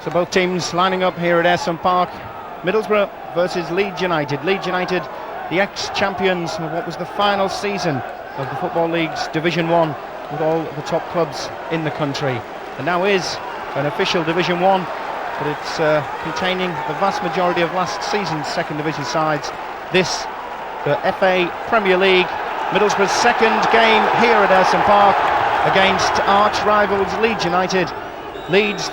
So both teams lining up here at Ayresome Park. Middlesbrough versus Leeds United. Leeds United, the ex-champions of what was the final season of the Football League's Division 1, with all the top clubs in the country. And now is an official Division 1, but it's containing the vast majority of last season's second division sides. This, the FA Premier League, Middlesbrough's second game here at Ayresome Park against arch rivals Leeds United. Leeds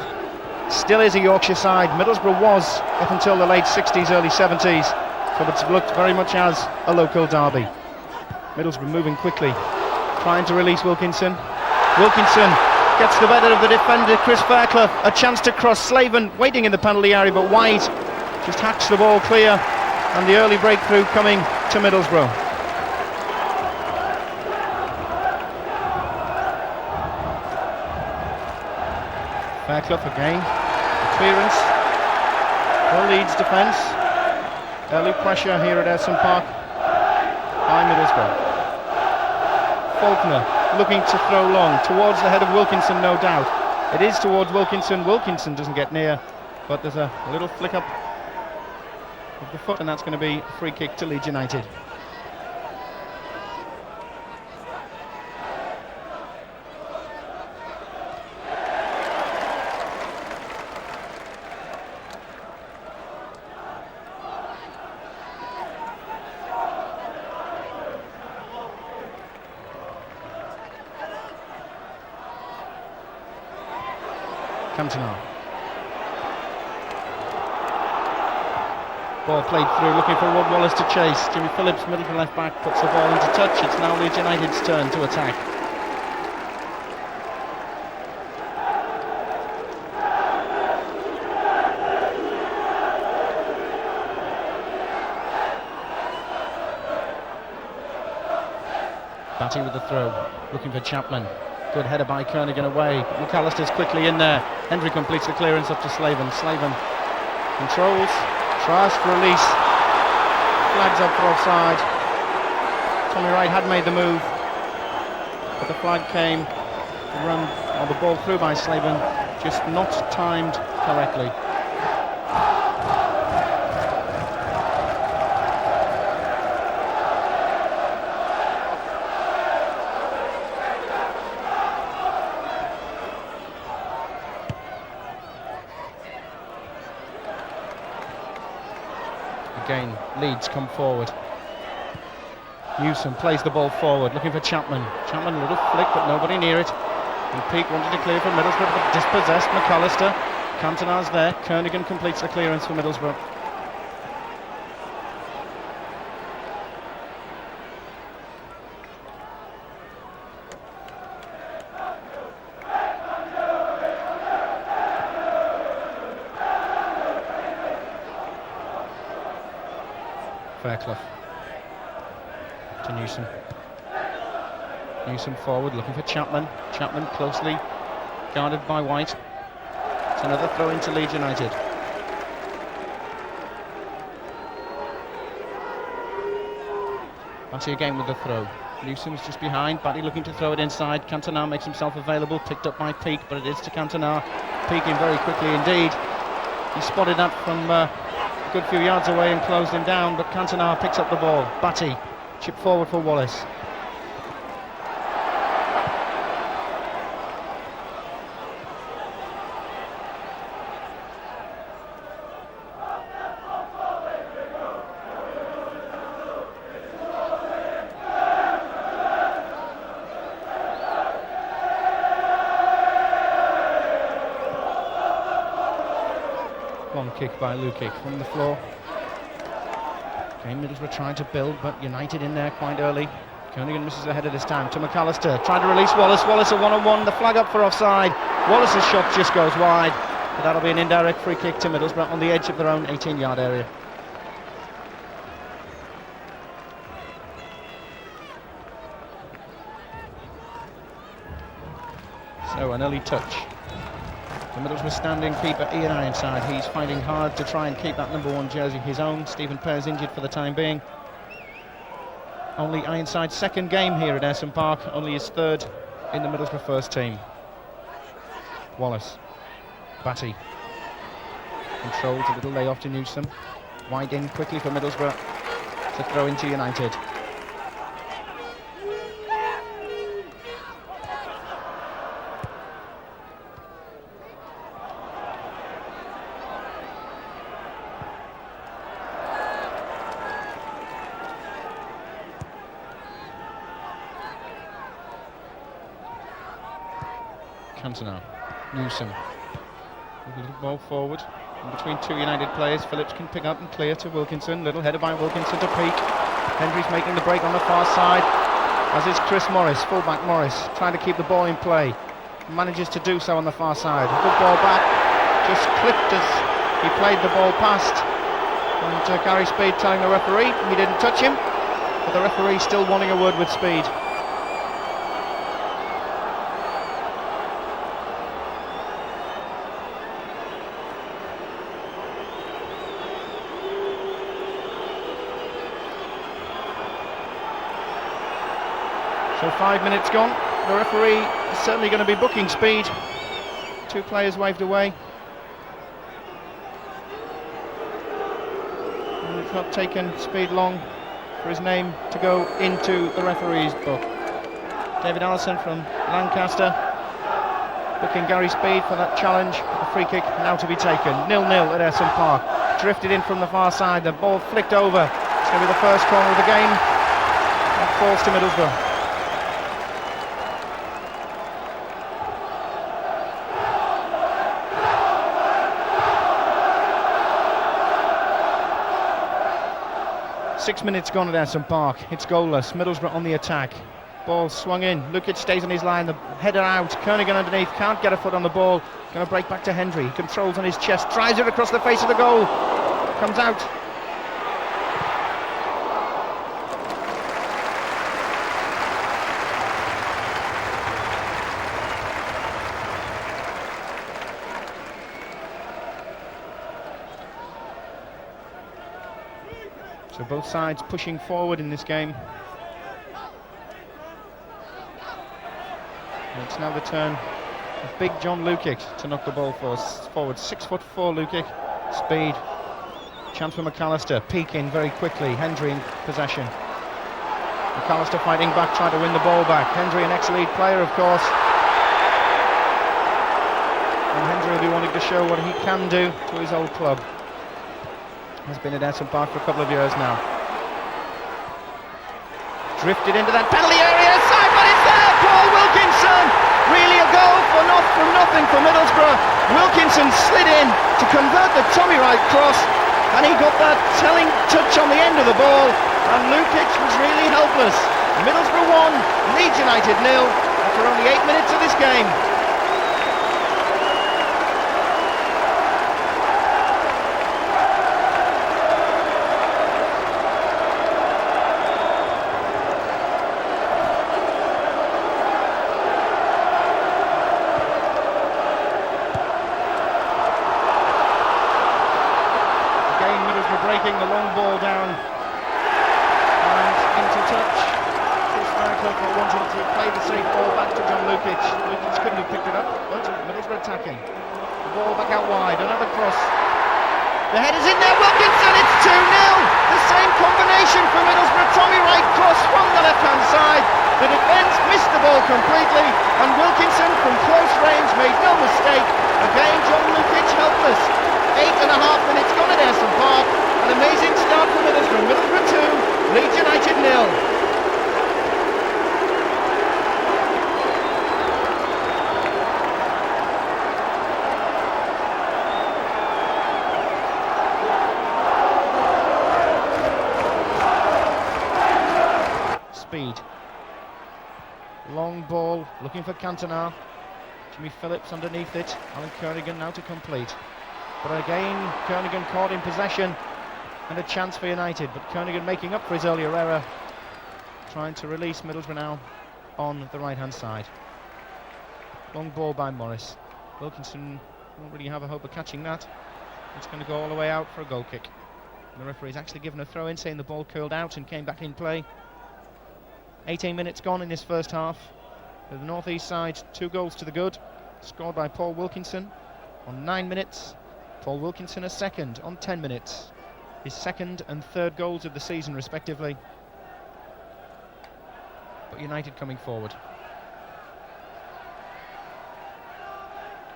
still is a Yorkshire side. Middlesbrough was up until the late 60s, early 70s, so it's looked very much as a local derby. Middlesbrough moving quickly, trying to release Wilkinson. Wilkinson gets the better of the defender, Chris Fairclough. A chance to cross. Slaven waiting in the penalty area, but White just hacks the ball clear, and the early breakthrough coming to Middlesbrough. Fairclough again, clearance for Leeds defence. Early pressure here at Ayresome Park by Middlesbrough. Faulkner looking to throw long towards the head of Wilkinson, no doubt. It is towards Wilkinson. Wilkinson doesn't get near, but there's a little flick up of the foot, and that's going to be a free kick to Leeds United. Cantona. Ball played through, looking for Rod Wallace to chase. Jimmy Phillips, middle to left back, puts the ball into touch. It's now Leeds United's turn to attack. Batty with the throw, looking for Chapman. Good header by Kernigan away. McAllister's quickly in there. Hendry completes the clearance up to Slaven. Slaven controls, tries for release, flags up for offside. Tommy Wright had made the move, but the flag came, the ball through by Slaven, just not timed correctly. Again, Leeds come forward. Newsom plays the ball forward, looking for Chapman. Chapman, a little flick, but nobody near it. And Peake wanted to clear for Middlesbrough, but dispossessed. McAllister. Cantona's there. Kernigan completes the clearance for Middlesbrough. Fairclough to Newsom. Newsom forward, looking for Chapman. Chapman closely guarded by White. It's another throw into Leeds United. Batty again with the throw. Newsom's just behind. Batty looking to throw it inside. Cantona makes himself available. Picked up by Peake, but it is to Cantona. Peake in very quickly indeed. He spotted that from a good few yards away and closed him down, but Cantona picks up the ball. Batty, chip forward for Wallace. Long kick by Lukic from the floor. Okay, Middlesbrough trying to build, but United in there quite early. Kernigan misses the header this time to McAllister, trying to release Wallace. Wallace a one-on-one, the flag up for offside. Wallace's shot just goes wide, but that'll be an indirect free kick to Middlesbrough on the edge of their own 18-yard area. So an early touch. The Middlesbrough standing keeper Ian Ironside. He's fighting hard to try and keep that number 1 jersey his own. Stephen Pear's injured for the time being. Only Ironside's second game here at Ayresome Park, only his third in the Middlesbrough first team. Wallace, Batty, Controls a little layoff to Newsom. Wide in quickly for Middlesbrough to throw into United. Cantona, Newsom, a little ball forward in between two United players. Phillips can pick up and clear to Wilkinson. Little header by Wilkinson to Peake. Hendry's making the break on the far side, as is Chris Morris, fullback Morris, trying to keep the ball in play. Manages to do so on the far side. Good ball back, just clipped as he played the ball past. And Gary Speed telling the referee he didn't touch him, but the referee still wanting a word with Speed. So 5 minutes gone. The referee is certainly going to be booking Speed. Two players waved away. And it's not taken Speed long for his name to go into the referee's book. David Allison from Lancaster booking Gary Speed for that challenge. The free kick now to be taken. 0-0 at Ayresome Park. Drifted in from the far side. The ball flicked over. It's going to be the first corner of the game. That falls to Middlesbrough. Six minutes gone at Ayresome Park. It's goalless. Middlesbrough on the attack. Ball swung in. Lukic stays on his line. The header out. Kernigan underneath. Can't get a foot on the ball. Going to break back to Hendry. He controls on his chest. Drives it across the face of the goal. Comes out. So both sides pushing forward in this game. And it's now the turn of big John Lukic to knock the ball forward. 6'4" Lukic. Speed. Chance for McAllister. Peake in very quickly. Hendry in possession. McAllister fighting back, trying to win the ball back. Hendry, an ex-Leeds player, of course. And Hendry will be wanting to show what he can do to his old club. Has been at Ayresome Park for a couple of years now. Drifted into that penalty area, side, but it's there! Paul Wilkinson! Really a goal from nothing for Middlesbrough. Wilkinson slid in to convert the Tommy Wright cross, and he got that telling touch on the end of the ball, and Lukic was really helpless. Middlesbrough 1, Leeds United 0, after only 8 minutes of this game. Breaking the long ball down and into touch. Chris Farrell wanted to play the safe ball back to John Lukic. Lukic couldn't have picked it up, but Middlesbrough attacking. The ball back out wide, another cross. The header's in there, Wilkinson, it's 2-0! The same combination for Middlesbrough. Tommy Wright cross from the left-hand side. The defence missed the ball completely, and Wilkinson from close range made no mistake. Again, John Lukic helpless. 8.5 minutes gone at Ayresome Park. An amazing start for Middlesbrough. Middlesbrough 2, Leeds United 0. Speed. Long ball, looking for Cantona. Jimmy Phillips underneath it. Alan Kernigan now to complete. But again, Kernigan caught in possession and a chance for United. But Kernigan making up for his earlier error, trying to release Middlesbrough now on the right-hand side. Long ball by Morris. Wilkinson won't really have a hope of catching that. It's going to go all the way out for a goal kick. And the referee's actually given a throw-in, saying the ball curled out and came back in play. 18 minutes gone in this first half. The North East side, 2 goals to the good, scored by Paul Wilkinson on 9 minutes. Paul Wilkinson a second on 10 minutes. His second and third goals of the season respectively. But United coming forward.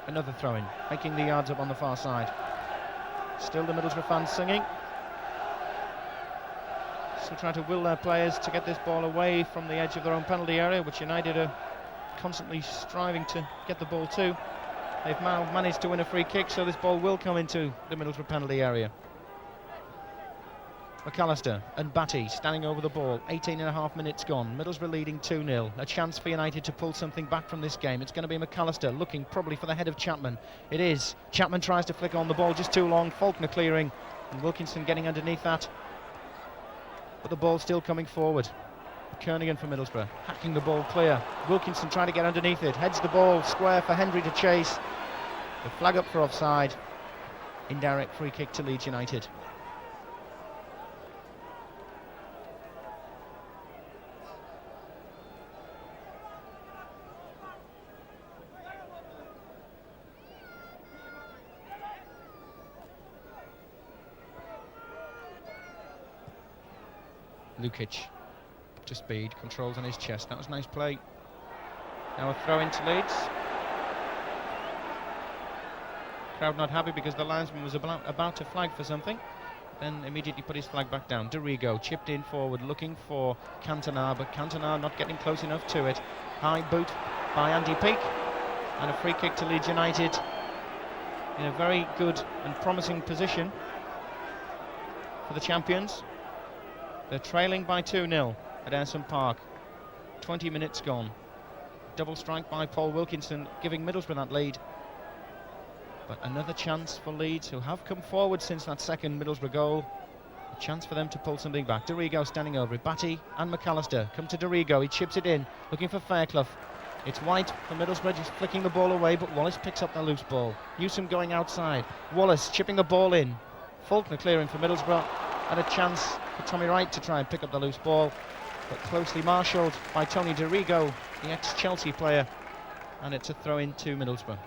Another throw-in, making the yards up on the far side. Still the Middlesbrough fans singing. Still trying to will their players to get this ball away from the edge of their own penalty area, which United are constantly striving to get the ball to. They've now managed to win a free kick, so this ball will come into the Middlesbrough penalty area. McAllister and Batty standing over the ball. 18.5 minutes gone. Middlesbrough leading 2-0. A chance for United to pull something back from this game. It's going to be McAllister looking probably for the head of Chapman. It is. Chapman tries to flick on the ball just too long. Faulkner clearing and Wilkinson getting underneath that. But the ball still coming forward. Kernigan for Middlesbrough hacking the ball clear. Wilkinson trying to get underneath it. Heads the ball square for Hendry to chase. The flag up for offside. Indirect free kick to Leeds United. Lukic to speed, controls on his chest. That was nice play. Now a throw into Leeds. Crowd not happy because the linesman was about to flag for something. Then immediately put his flag back down. Dorigo chipped in forward looking for Cantona, but Cantona not getting close enough to it. High boot by Andy Peake. And a free kick to Leeds United in a very good and promising position for the champions. They're trailing by 2-0 at Ayresome Park. 20 minutes gone. Double strike by Paul Wilkinson, giving Middlesbrough that lead. But another chance for Leeds, who have come forward since that second Middlesbrough goal. A chance for them to pull something back. Dorigo standing over it. Batty and McAllister come to Dorigo. He chips it in, looking for Fairclough. It's White for Middlesbrough, just flicking the ball away, but Wallace picks up the loose ball. Newsom going outside. Wallace chipping the ball in. Faulkner clearing for Middlesbrough. And a chance for Tommy Wright to try and pick up the loose ball, but closely marshalled by Tony Dorigo, the ex-Chelsea player, and it's a throw-in to Middlesbrough.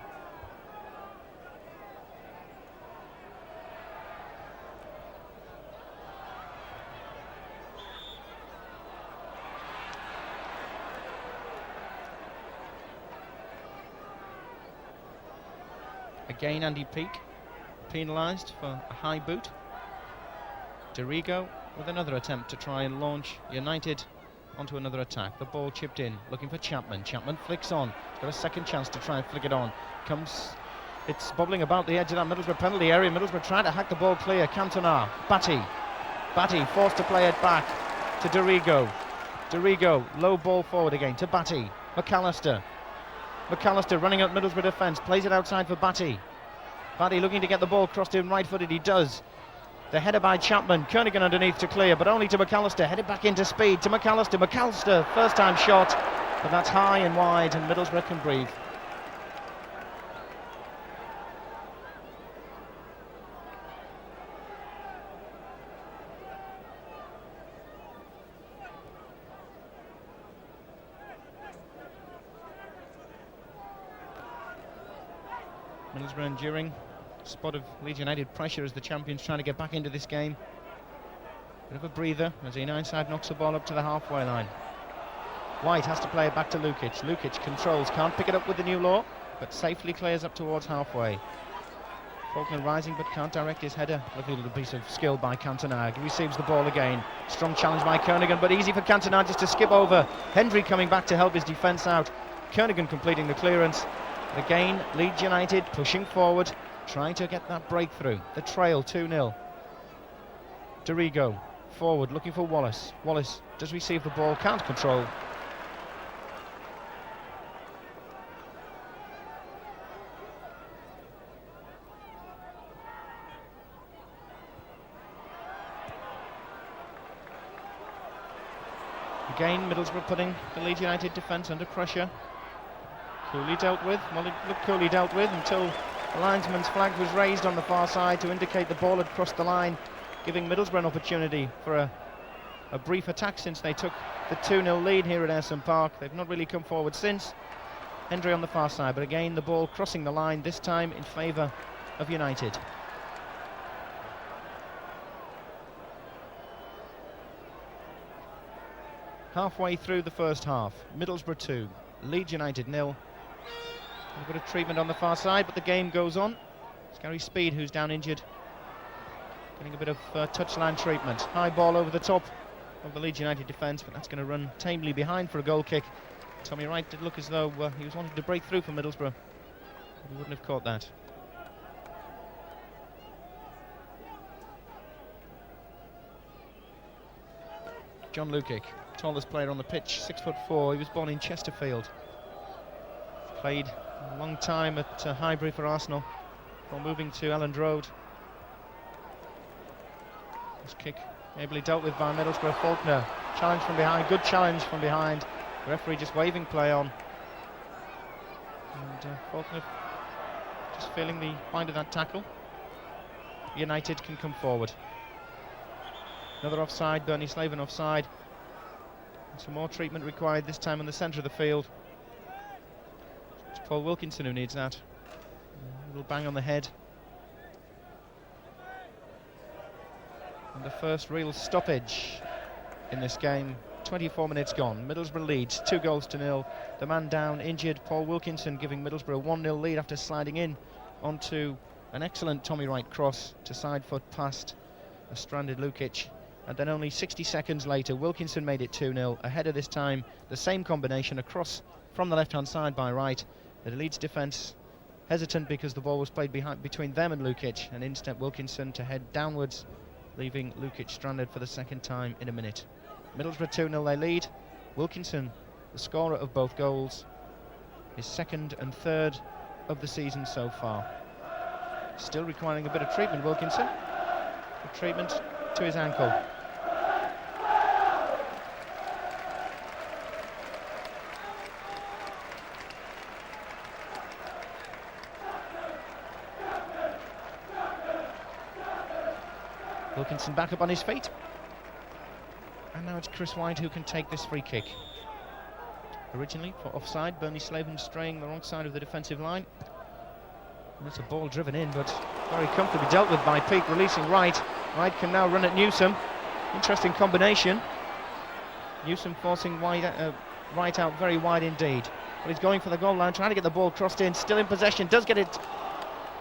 Again Andy Peake penalised for a high boot. Dorigo with another attempt to try and launch United onto another attack. The ball chipped in, looking for Chapman. Chapman flicks on. He's got a second chance to try and flick it on. It's bubbling about the edge of that Middlesbrough penalty area. Middlesbrough trying to hack the ball clear. Cantona, Batty forced to play it back to Dorigo. Dorigo, low ball forward again to Batty. McAllister running up Middlesbrough defence, plays it outside for Batty. Batty looking to get the ball crossed in right-footed. He does. The header by Chapman, Kernigan underneath to clear, but only to McAllister, headed back into speed to McAllister, first time shot, but that's high and wide and Middlesbrough can breathe. Middlesbrough enduring spot of Leeds United pressure as the champions trying to get back into this game. Bit of a breather as Ian Ironside knocks the ball up to the halfway line. White has to play it back to Lukic. Lukic controls, can't pick it up with the new law, but safely clears up towards halfway. Faulkner rising but can't direct his header. Lovely little piece of skill by Cantona. He receives the ball again. Strong challenge by Kernigan, but easy for Cantona just to skip over. Hendry coming back to help his defence out. Kernigan completing the clearance. Again, Leeds United pushing forward, trying to get that breakthrough. The trail 2-0. Dorigo forward looking for Wallace. Wallace does receive the ball, can't control. Again, Middlesbrough putting the Leeds United defence under pressure. Coolly dealt with. Well, it looked coolly dealt with until the linesman's flag was raised on the far side to indicate the ball had crossed the line, giving Middlesbrough an opportunity for a brief attack since they took the 2-0 lead here at Ayresome Park. They've not really come forward since. Hendry on the far side, but again the ball crossing the line, this time in favour of United. halfway through the first half. Middlesbrough 2, Leeds United 0. A bit of treatment on the far side, but the game goes on. It's Gary Speed who's down injured, getting a bit of touchline treatment. High ball over the top of the Leeds United defence, but that's going to run tamely behind for a goal kick. Tommy Wright did look as though he was wanting to break through for Middlesbrough, but he wouldn't have caught that. John Lukic, tallest player on the pitch, 6'4". He was born in Chesterfield. Played a long time at Highbury for Arsenal before moving to Elland Road. This kick ably dealt with by Middlesbrough. Faulkner, challenge from behind, good challenge from behind. The referee just waving play on. And Faulkner just feeling the bind of that tackle. United can come forward. Another offside, Bernie Slaven offside. And some more treatment required, this time in the centre of the field. It's Paul Wilkinson who needs that. A little bang on the head. And the first real stoppage in this game. 24 minutes gone. Middlesbrough leads 2-0. The man down, injured, Paul Wilkinson, giving Middlesbrough a 1-0 lead after sliding in onto an excellent Tommy Wright cross to side foot past a stranded Lukic. And then only 60 seconds later, Wilkinson made it 2-0. Ahead of this time, the same combination across from the left-hand side by Wright. The Leeds defence hesitant because the ball was played between them and Lukic, and instead Wilkinson to head downwards, leaving Lukic stranded for the second time in a minute. Middlesbrough 2-0 they lead. Wilkinson, the scorer of both goals, his second and third of the season so far. Still requiring a bit of treatment, Wilkinson. Good treatment to his ankle. Wilkinson back up on his feet. And now it's Chris White who can take this free kick. Originally for offside, Bernie Slaven straying the wrong side of the defensive line. And it's a ball driven in, but very comfortably dealt with by Peake, releasing Wright. Wright can now run at Newsom. Interesting combination. Newsom forcing Wright out very wide indeed. But he's going for the goal line, trying to get the ball crossed in. Still in possession, does get it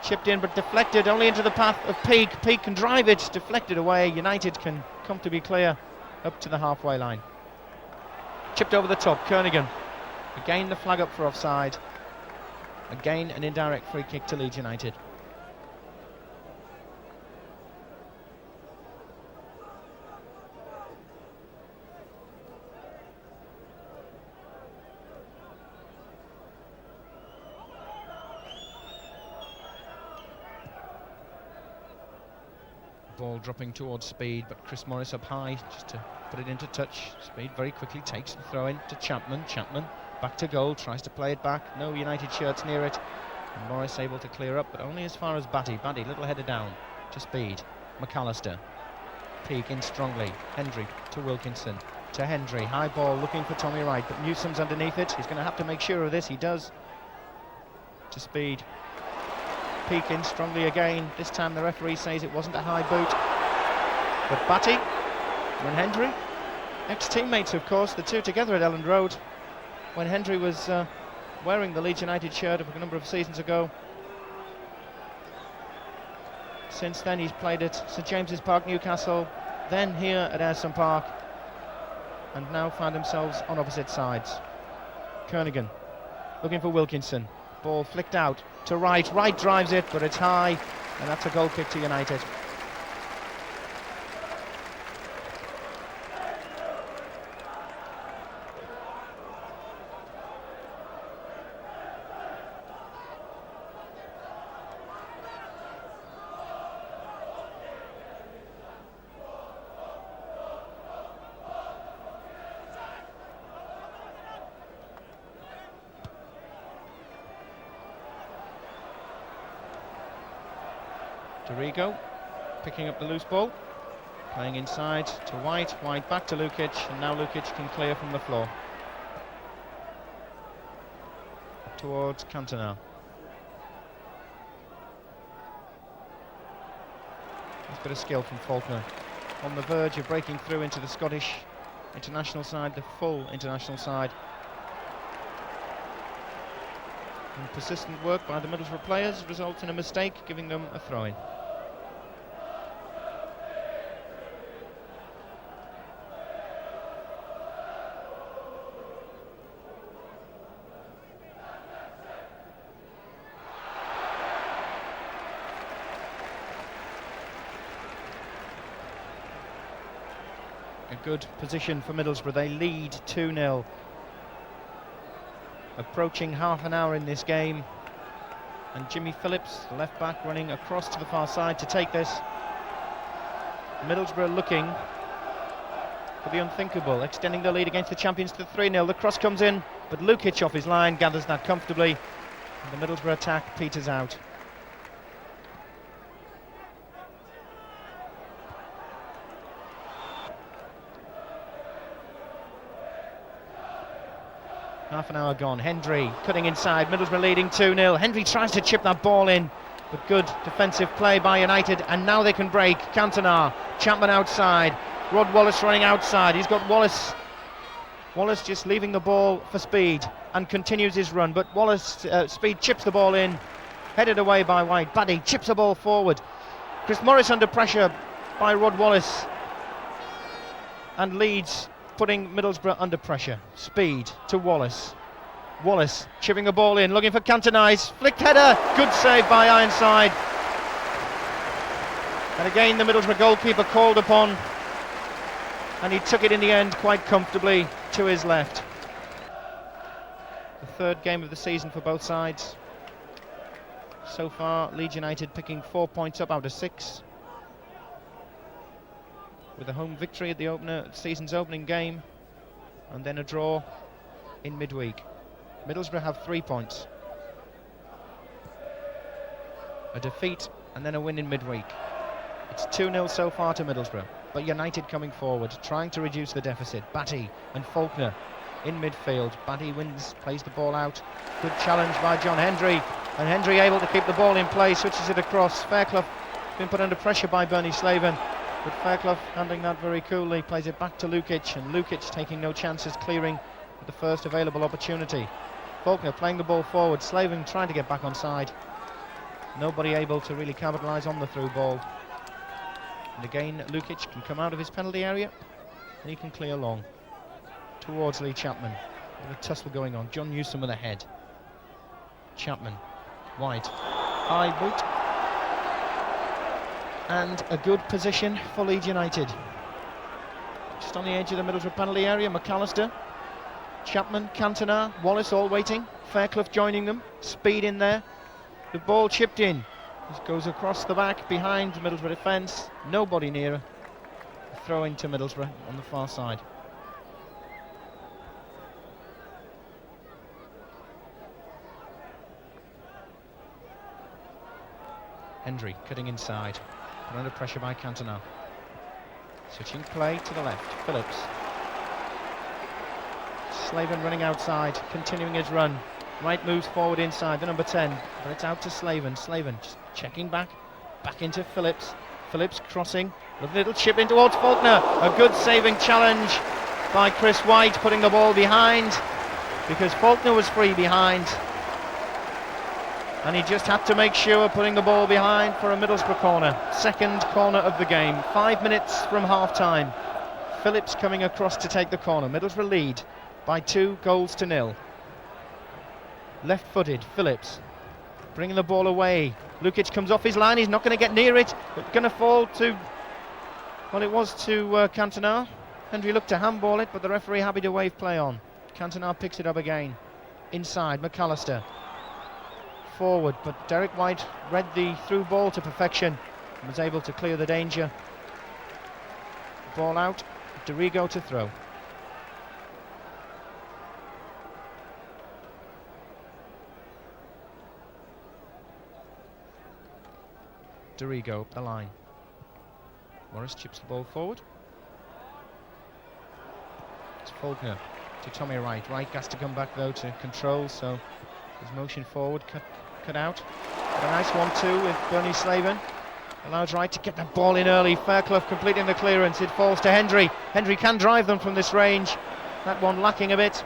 chipped in, but deflected only into the path of Peake. Peake can drive it, deflected away. United can comfortably clear up to the halfway line. Chipped over the top, Kernigan. Again the flag up for offside. Again an indirect free kick to Leeds United. Ball dropping towards Speed, but Chris Morris up high just to put it into touch. Speed very quickly takes the throw in to Chapman. Chapman back to goal, tries to play it back. No United shirts near it. And Morris able to clear up, but only as far as Batty. Batty, little header down to Speed. McAllister. Peake in strongly. Hendry to Wilkinson. To Hendry. High ball looking for Tommy Wright, but Newsom's underneath it. He's going to have to make sure of this. He does. To Speed. Peake in strongly again. This time the referee says it wasn't a high boot. But Batty and Hendry, ex-teammates of course, the two together at Elland Road, when Hendry was wearing the Leeds United shirt of a number of seasons ago. Since then he's played at St James's Park, Newcastle, then here at Ayresome Park, and now found themselves on opposite sides. Kernigan looking for Wilkinson. Ball flicked out to Wright. Wright drives it, but it's high, and that's a goal kick to United. Dorigo picking up the loose ball, playing inside to White, White back to Lukic, and now Lukic can clear from the floor. Up towards Cantona. There's a bit of skill from Faulkner. On the verge of breaking through into the Scottish international side, the full international side. And persistent work by the Middlesbrough players results in a mistake, giving them a throw-in. A good position for Middlesbrough. They lead 2-0. Approaching half an hour in this game, and Jimmy Phillips, the left back, running across to the far side to take this. Middlesbrough looking for the unthinkable, extending the lead against the champions to 3-0. The cross comes in, but Lukic off his line gathers that comfortably, and the Middlesbrough attack peters out. Half an hour gone. Hendry cutting inside. Middlesbrough leading 2-0. Hendry tries to chip that ball in, but good defensive play by United, and now they can break. Cantona, Chapman outside. Rod Wallace running outside. He's got Wallace. Wallace just leaving the ball for Speed and continues his run, but Wallace, Speed chips the ball in, headed away by White. Baddy chips the ball forward. Chris Morris under pressure by Rod Wallace, and Leeds putting Middlesbrough under pressure. Speed to Wallace. Wallace chipping the ball in, looking for Cantona. Flicked header, good save by Ironside. And again the Middlesbrough goalkeeper called upon, and he took it in the end quite comfortably to his left. The third game of the season for both sides. So far, Leeds United picking 4 points up out of 6. With a home victory at the season's opening game, and then a draw in midweek. Middlesbrough have 3 points. A defeat and then a win in midweek. It's 2-0 so far to Middlesbrough, but United coming forward, trying to reduce the deficit. Batty and Faulkner in midfield. Batty wins, plays the ball out. Good challenge by John Hendry, and Hendry able to keep the ball in play, switches it across. Fairclough been put under pressure by Bernie Slaven, but Fairclough handling that very coolly, plays it back to Lukic, and Lukic taking no chances, clearing with the first available opportunity. Faulkner playing the ball forward, Slaven trying to get back on side. Nobody able to really capitalise on the through ball. And again, Lukic can come out of his penalty area, and he can clear long towards Lee Chapman. With a tussle going on. John Newsom with a head. Chapman, White, high boot. And a good position for Leeds United. Just on the edge of the Middlesbrough penalty area, McAllister, Chapman, Cantona, Wallace all waiting. Fairclough joining them. Speed in there. The ball chipped in. This goes across the back behind the Middlesbrough defence. Nobody nearer. Throw into Middlesbrough on the far side. Hendry cutting inside. Put under pressure by Cantona. Switching play to the left. Phillips. Slaven running outside, continuing his run. White moves forward inside, the number 10, but it's out to Slaven. Slaven just checking back into Phillips. Phillips crossing, a little chip in towards Faulkner. A good saving challenge by Chris White, putting the ball behind, because Faulkner was free behind. And he just had to make sure, putting the ball behind for a Middlesbrough corner. Second corner of the game, 5 minutes from half-time. Phillips coming across to take the corner. Middlesbrough lead by 2-0. Left-footed, Phillips bringing the ball away. Lukic comes off his line, he's not going to get near it, but going to fall to, well, it was to Cantona. Hendry looked to handball it, but the referee happy to wave play on. Cantona picks it up again. Inside, McAllister. Forward, but Derek White read the through ball to perfection and was able to clear the danger. Ball out, Dorigo to throw. Dorigo up the line. Morris chips the ball forward. It's Faulkner to Tommy Wright. Wright has to come back though to control, so his motion forward cut out. But a nice 1-2 with Bernie Slaven. Allows Wright to get that ball in early. Fairclough completing the clearance. It falls to Hendry. Hendry can drive them from this range. That one lacking a bit.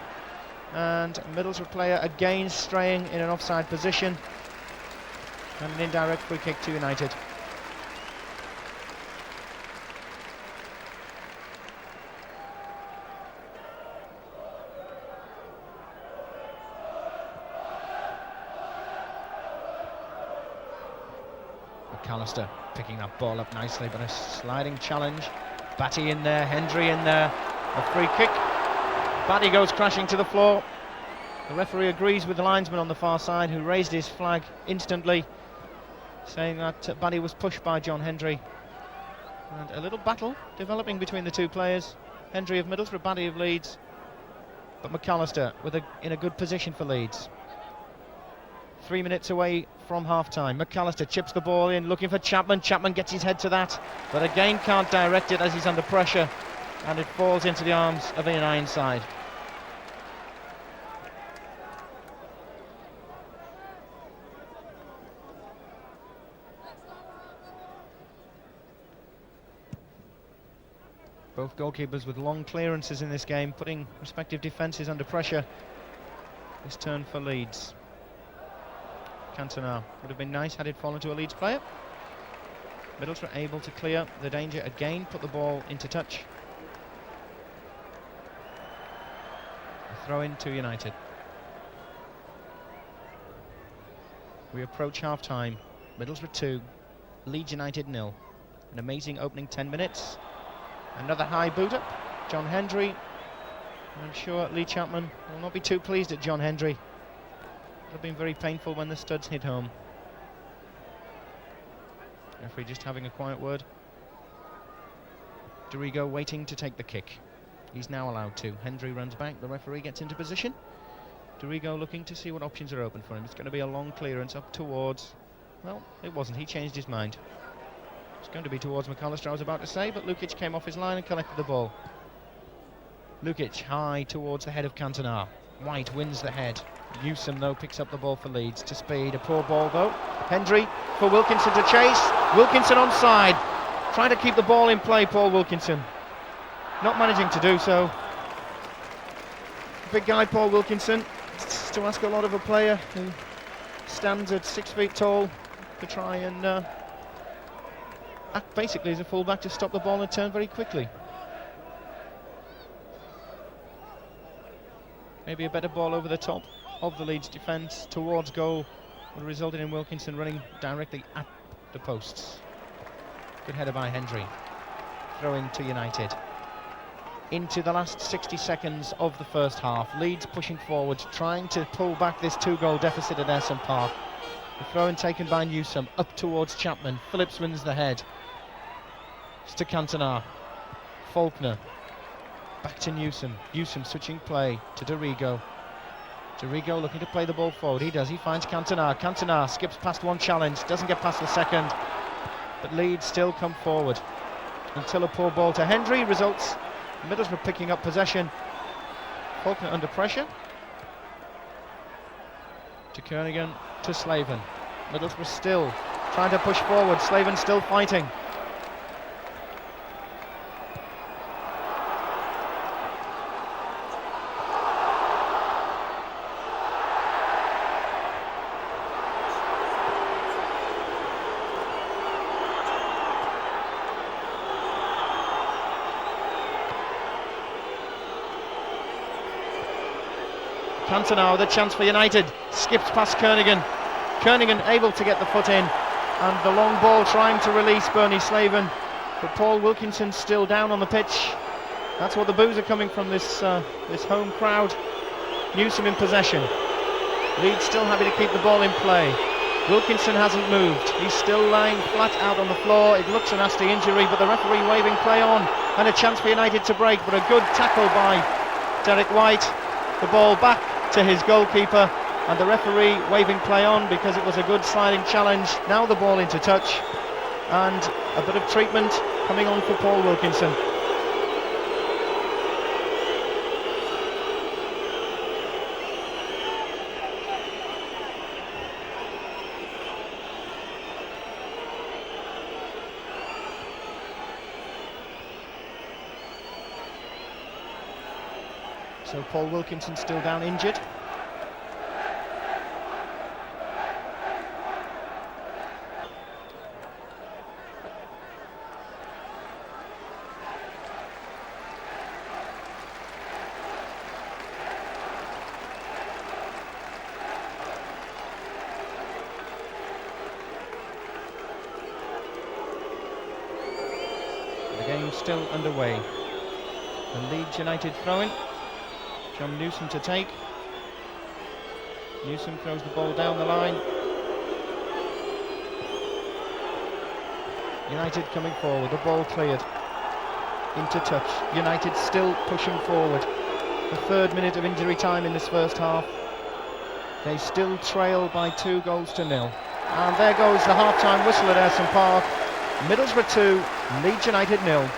And a Middlesbrough player again straying in an offside position. And an indirect free kick to United. McAllister picking that ball up nicely, but a sliding challenge. Batty in there, Hendry in there. A free kick. Batty goes crashing to the floor. The referee agrees with the linesman on the far side, who raised his flag instantly, saying that Batty was pushed by John Hendry. And a little battle developing between the two players. Hendry of Middlesbrough, Batty of Leeds. But McAllister in a good position for Leeds. 3 minutes away from half-time. McAllister chips the ball in, looking for Chapman. Chapman gets his head to that, but again can't direct it as he's under pressure, and it falls into the arms of an Ironside. Both goalkeepers with long clearances in this game, putting respective defences under pressure. This turn for Leeds. Cantona would have been nice had it fallen to a Leeds player. Middlesbrough able to clear the danger again, put the ball into touch. A throw in to United. We approach half-time. Middlesbrough 2, Leeds United 0. An amazing opening 10 minutes. Another high boot up. John Hendry. I'm sure Lee Chapman will not be too pleased at John Hendry. It would have been very painful when the studs hit home. Referee just having a quiet word. Dorigo waiting to take the kick. He's now allowed to. Hendry runs back. The referee gets into position. Dorigo looking to see what options are open for him. It's going to be a long clearance up towards... Well, it wasn't. He changed his mind. It's going to be towards McAllister, I was about to say, but Lukic came off his line and collected the ball. Lukic high towards the head of Cantona. White wins the head. Newsom, though, picks up the ball for Leeds to speed. A poor ball, though. Hendry for Wilkinson to chase. Wilkinson onside. Trying to keep the ball in play, Paul Wilkinson. Not managing to do so. Big guy, Paul Wilkinson. It's to ask a lot of a player who stands at 6 feet tall to try and act basically as a fullback to stop the ball and turn very quickly. Maybe a better ball over the top of the Leeds defence towards goal would have resulted in Wilkinson running directly at the posts. Good header by Hendry. Throw in to United. Into the last 60 seconds of the first half. Leeds pushing forward, trying to pull back this 2-goal deficit at Ayresome Park. The throw in taken by Newsom, up towards Chapman. Phillips wins the head. It's to Cantona. Faulkner. Back to Newsom. Newsom switching play to Dorigo. Dorigo looking to play the ball forward. He does. He finds Cantona. Cantona skips past one challenge. Doesn't get past the second. But Leeds still come forward. Until a poor ball to Hendry results Middlesbrough picking up possession. Faulkner under pressure. To Kernigan. To Slaven. Middlesbrough still trying to push forward. Slaven still fighting. Cantona with a chance for United, skips past Kernigan. Kernigan able to get the foot in, and the long ball trying to release Bernie Slaven, but Paul Wilkinson still down on the pitch. That's what the boos are coming from this home crowd. Newsom in possession. Leeds still happy to keep the ball in play. Wilkinson hasn't moved. He's still lying flat out on the floor. It looks a nasty injury, but the referee waving play on, and a chance for United to break, but a good tackle by Derek White. The ball back to his goalkeeper, and the referee waving play on because it was a good sliding challenge. Now the ball into touch, and a bit of treatment coming on for Paul Wilkinson. So Paul Wilkinson still down injured. The game's still underway. The Leeds United throw-in. John Newsom to take. Newsom throws the ball down the line. United coming forward, the ball cleared. Into touch. United still pushing forward. The 3rd minute of injury time in this first half. They still trail by 2-0. And there goes the half-time whistle at Ayresome Park. Middlesbrough 2, Leeds United 0.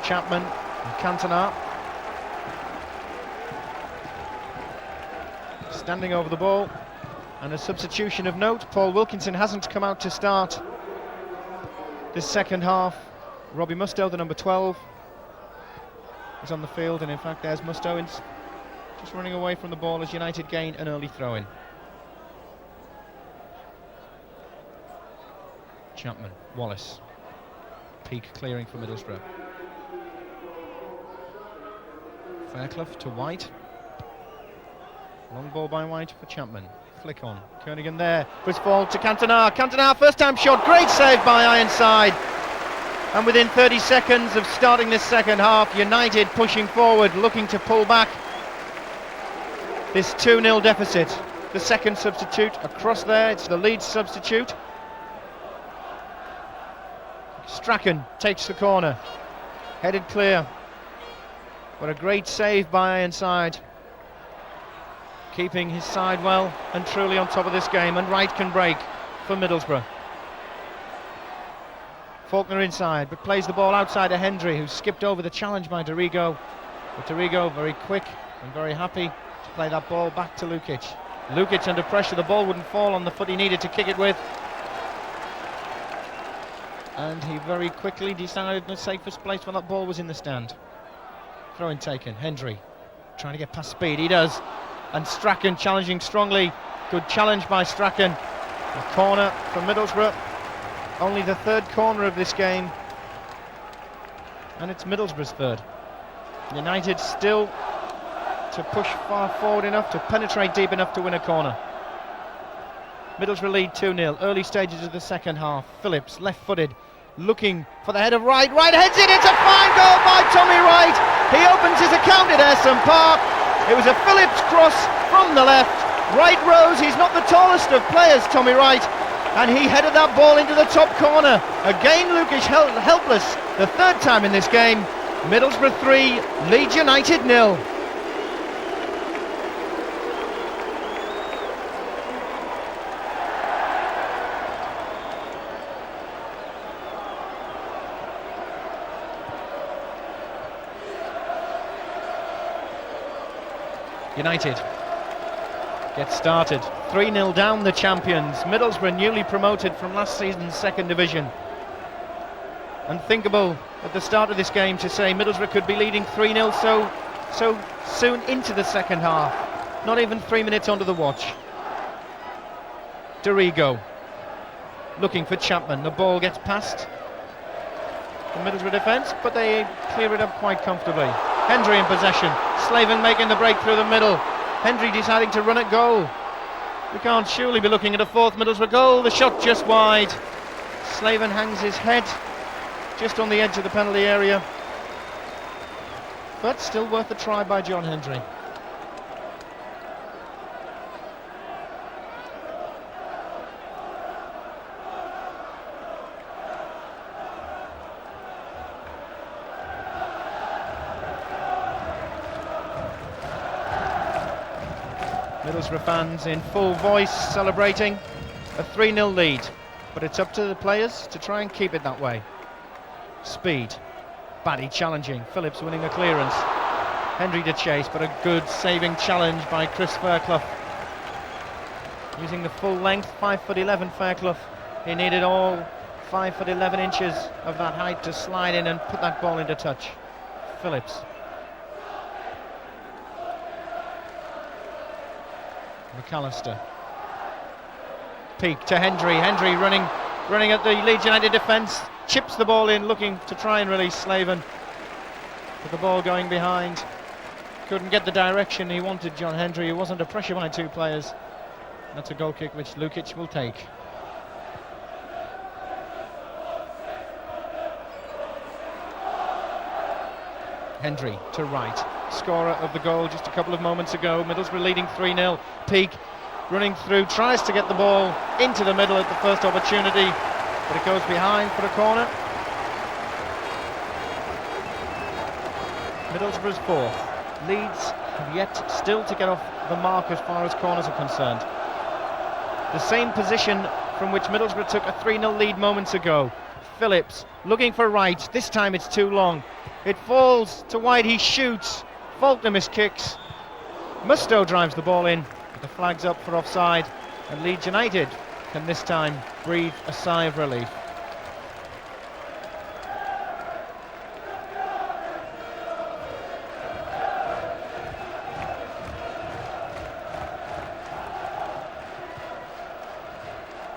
Chapman and Cantona standing over the ball, and a substitution of note. Paul Wilkinson hasn't come out to start this second half. Robbie Mustoe, the number 12, is on the field, and in fact there's Mustoe just running away from the ball as United gain an early throw-in. Chapman, Wallace, Peak clearing for Middlesbrough. Fairclough to White. Long ball by White for Chapman. Flick on. Kernigan there. Fall to Cantona. Cantona, first time shot. Great save by Ironside. And within 30 seconds of starting this second half, United pushing forward, looking to pull back this 2-0 deficit. The second substitute across there. It's the Leeds substitute. Strachan takes the corner. Headed clear. What a great save by Ironside. Keeping his side well and truly on top of this game, and Wright can break for Middlesbrough. Faulkner inside, but plays the ball outside to Hendry, who skipped over the challenge by Dorigo. But Dorigo very quick and very happy to play that ball back to Lukic. Lukic under pressure, the ball wouldn't fall on the foot he needed to kick it with. And he very quickly decided the safest place when that ball was in the stand. Throw-in taken, Hendry trying to get past speed, he does. And Strachan challenging strongly. Good challenge by Strachan. A corner from Middlesbrough. Only the 3rd corner of this game. And it's Middlesbrough's 3rd. United still to push far forward enough, to penetrate deep enough to win a corner. Middlesbrough lead 2-0, early stages of the second half. Phillips, left-footed, looking for the head of Wright. Wright heads it, it's a fine goal by Tommy Wright. He opens his account at Ayresome Park. It was a Phillips cross from the left. Wright rose, he's not the tallest of players, Tommy Wright, and he headed that ball into the top corner. Again, Lukic helpless, the 3rd time in this game. Middlesbrough 3, Leeds United 0. United get started. 3-0 down, the champions. Middlesbrough newly promoted from last season's 2nd division. Unthinkable at the start of this game to say Middlesbrough could be leading 3-0 so soon into the second half. Not even 3 minutes onto the watch. Dorigo looking for Chapman. The ball gets past the Middlesbrough defence, but they clear it up quite comfortably. Hendry in possession. Slaven making the break through the middle. Hendry deciding to run at goal. We can't surely be looking at a 4th Middlesbrough goal. The shot just wide. Slaven hangs his head just on the edge of the penalty area. But still worth a try by John Hendry. Middlesbrough fans in full voice celebrating a 3-0 lead. but it's up to the players to try and keep it that way. Speed. Batty challenging. Phillips winning a clearance. Hendry to chase, but a good saving challenge by Chris Fairclough. Using the full length, 5'11" Fairclough. He needed all 5'11" of that height to slide in and put that ball into touch. Phillips. McAllister. Peak to Hendry. Hendry running at the Leeds United defence. Chips the ball in, looking to try and release Slaven. But the ball going behind. Couldn't get the direction he wanted, John Hendry. He was under pressure by two players. That's a goal kick which Lukic will take. Hendry to right. Scorer of the goal just a couple of moments ago. Middlesbrough leading 3-0. Peak running through, tries to get the ball into the middle at the first opportunity, but it goes behind for a corner. Middlesbrough's fourth. Leeds have yet still to get off the mark as far as corners are concerned. The same position from which Middlesbrough took a 3-0 lead moments ago. Phillips looking for right. This time it's too long. It falls to wide. He shoots. Faulkner miskicks. Mustoe drives the ball in. But the flag's up for offside. And Leeds United can this time breathe a sigh of relief.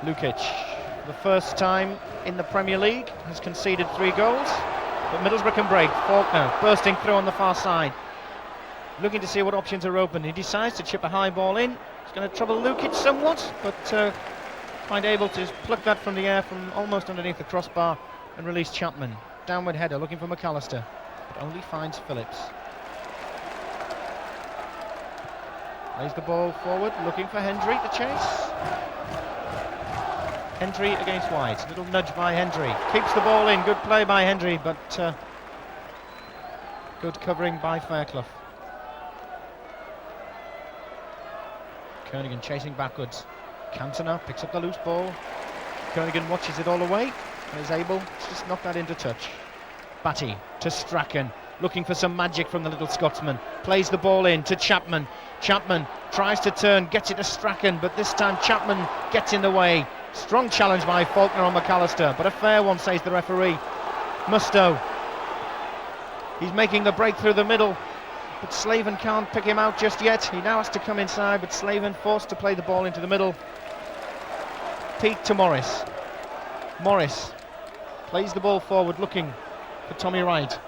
Lukic, for the first time in the Premier League, has conceded 3 goals, but Middlesbrough can break. Faulkner bursting through on the far side, looking to see what options are open. He decides to chip a high ball in. It's going to trouble Lukic somewhat, but quite able to pluck that from the air from almost underneath the crossbar and release Chapman. Downward header looking for McAllister, but only finds Phillips. Lays the ball forward, looking for Hendry to chase. Hendry against White, little nudge by Hendry, keeps the ball in, good play by Hendry, but good covering by Fairclough. Kernigan chasing backwards. Cantona picks up the loose ball. Kernigan watches it all away and is able to just knock that into touch. Batty to Strachan, looking for some magic from the little Scotsman. Plays the ball in to Chapman. Chapman tries to turn, gets it to Strachan, but this time Chapman gets in the way. Strong challenge by Faulkner on McAllister, but a fair one, says the referee. Mustoe. He's making the break through the middle, but Slaven can't pick him out just yet. He now has to come inside, but Slaven forced to play the ball into the middle. Peak to Morris. Morris plays the ball forward, looking for Tommy Wright.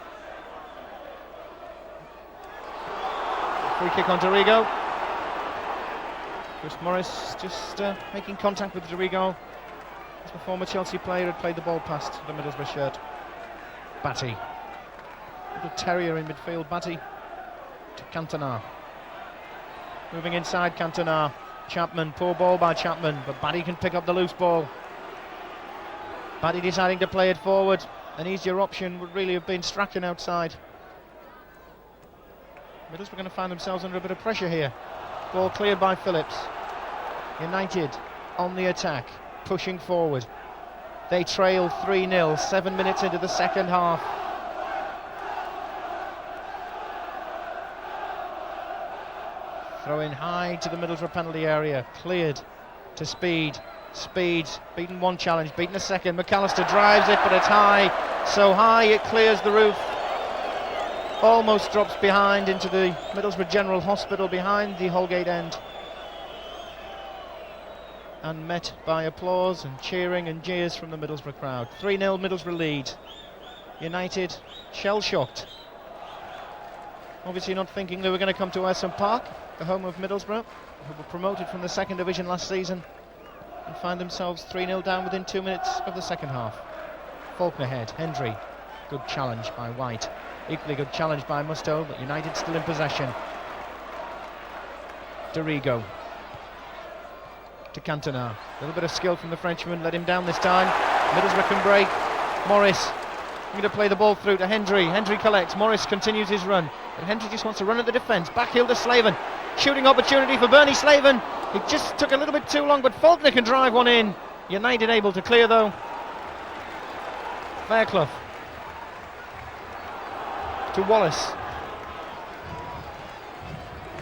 Free kick on Dorigo. Chris Morris just making contact with Dorigo. As the former Chelsea player had played the ball past the Middlesbrough shirt. Batty. Little terrier in midfield, Batty. To Cantona. Moving inside, Cantona. Chapman, poor ball by Chapman, but Batty can pick up the loose ball. Batty deciding to play it forward. An easier option would really have been Strachan outside. Middlesbrough going to find themselves under a bit of pressure here. Ball cleared by Phillips. United on the attack, pushing forward. They trail 3-0, 7 minutes into the second half. Throw in high to the Middlesbrough penalty area, cleared to Speed. Speed, beaten one challenge, beaten a second. McAllister drives it, but it's high, so high it clears the roof. Almost drops behind into the Middlesbrough General Hospital behind the Holgate end. And met by applause and cheering and jeers from the Middlesbrough crowd. 3-0 Middlesbrough lead. United shell-shocked. Obviously not thinking they were going to come to Ayresome Park, the home of Middlesbrough, who were promoted from the second division last season, and find themselves 3-0 down within 2 minutes of the second half. Faulkner head, Hendry. Good challenge by White. Equally good challenge by Mustoe, but United still in possession. Dorigo to Cantona. A little bit of skill from the Frenchman, let him down this time. Middlesbrough can break. Morris going to play the ball through to Hendry. Hendry collects. Morris continues his run, but Hendry just wants to run at the defence. Backheel to Slaven. Shooting opportunity for Bernie Slaven. It just took a little bit too long, but Faulkner can drive one in. United able to clear though. Fairclough to Wallace.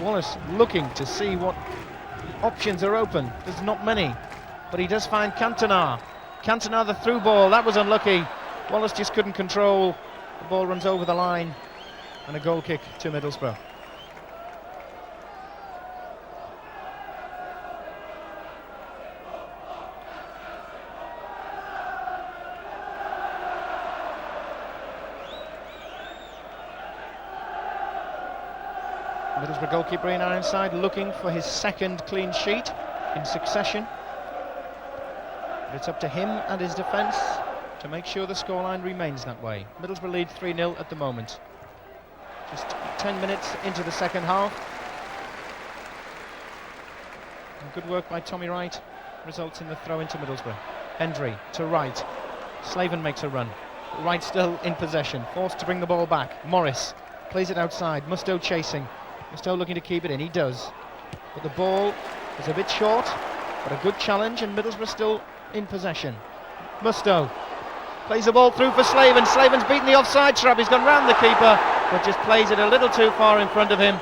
Wallace looking to see what options are open. There's not many, but he does find Cantona. Cantona the through ball, that was unlucky. Wallace just couldn't control. The ball runs over the line and a goal kick to Middlesbrough. Middlesbrough goalkeeper in Ironside looking for his second clean sheet in succession. But it's up to him and his defence to make sure the scoreline remains that way. Middlesbrough lead 3-0 at the moment. Just 10 minutes into the second half. And good work by Tommy Wright results in the throw into Middlesbrough. Hendry to Wright. Slaven makes a run. Wright still in possession, forced to bring the ball back. Morris plays it outside. Mustoe chasing. Mustoe looking to keep it in, he does. But the ball is a bit short, but a good challenge, and Middlesbrough still in possession. Mustoe plays the ball through for Slaven. Slaven's beaten the offside trap, he's gone round the keeper, but just plays it a little too far in front of him.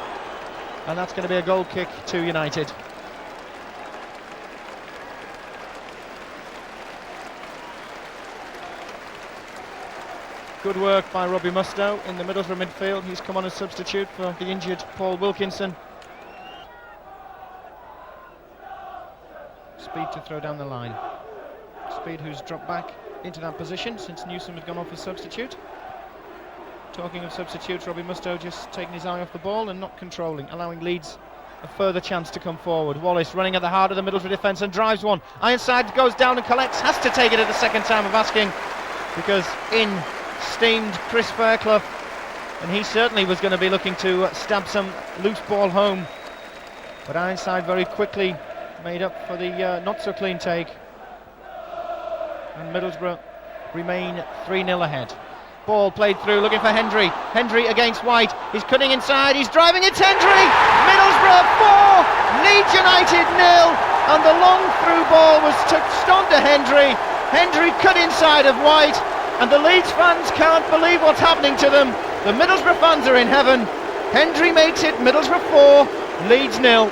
And that's going to be a goal kick to United. Good work by Robbie Mustoe in the Middlesbrough midfield. He's come on as substitute for the injured Paul Wilkinson. Speed to throw down the line. Speed, who's dropped back into that position since Newsom had gone off as substitute. Talking of substitutes, Robbie Mustoe just taking his eye off the ball and not controlling, allowing Leeds a further chance to come forward. Wallace running at the heart of the Middlesbrough defence and drives one. Ironside goes down and collects, has to take it at the second time of asking, because in steamed Chris Fairclough, and he certainly was going to be looking to stab some loose ball home, but Ironside very quickly made up for the not so clean take, and Middlesbrough remain 3-0 ahead. Ball played through, looking for Hendry. Hendry against White, he's cutting inside, he's driving, it's Hendry! Middlesbrough 4, Leeds United 0, and the long through ball was touched onto Hendry. Hendry cut inside of White, and the Leeds fans can't believe what's happening to them. The Middlesbrough fans are in heaven. Hendry makes it, Middlesbrough 4, Leeds 0.